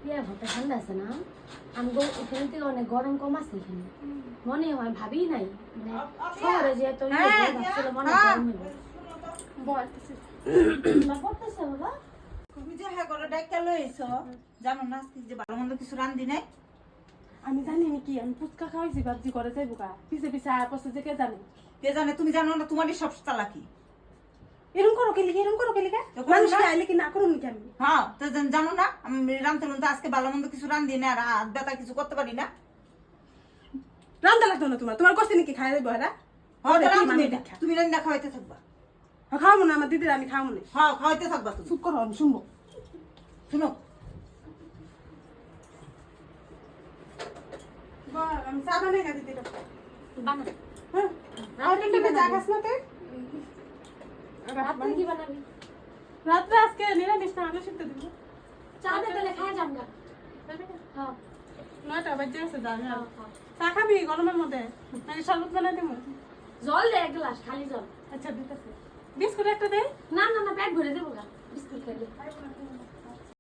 ইয়া ঘরটা ঠান্ডা আছে না আমি এখান থেকে অনেক গরম কম আছে এখানে মনে হয় ভাবি নাই মানে শহরে যে এত ভাবছিল মনে গরম হবে বলতেছে না করতেছে বাবা তুমি যে হ্যাঁ করে ডাক্তার লইছো জানো না আজকে যে ভালো মন্দ কিছু রান্ধি নাই আমি জানি নাকি আমি ফুচকা খাওয়াইছি ভাবছি করে যাইবো কা পিছে পিছে আয়া পড়ছে যে কে জানে কে জানে তুমি জানো না তোমারই সব চালাকি এরকম করো কে লিখে মানুষ আইলে কি না করুন নাকি আমি হ্যাঁ তো জানো না আমি রান্ধতে তো আজকে ভালো মন্দ কিছু রান্ধি না আর হাত ব্যথা কিছু করতে পারি না রান্না লাগতো না তোমার করছে নাকি খাই দেবো এরা হ্যাঁ তো রান্ধি না তুমি রান্না খাওয়াইতে থাকবা খাওয়াবো না আমার দিদির আমি খাওয়াবো না হ্যাঁ খাওয়াইতে থাকবা তুমি চুপ করো আমি শুনবো শুনো আমি চা বানাই না দিদির বানা হ্যাঁ রাতে কি চা খাস না তুই রাতে কি বানাবি রাত্রে আজকে নিরামিষ না আলু সিদ্ধ দিব চা দে তাহলে খাই যাম না হ্যাঁ 9টা বাজে আছে যাবে চা খাবি গরমের মধ্যে নাকি শরবত বানাই দেবো জল দে এক গ্লাস খালি জল আচ্ছা দিতেছে বিস্কুট একটা দে না না না পেট ভরে দেবো না বিস্কুট খাইলে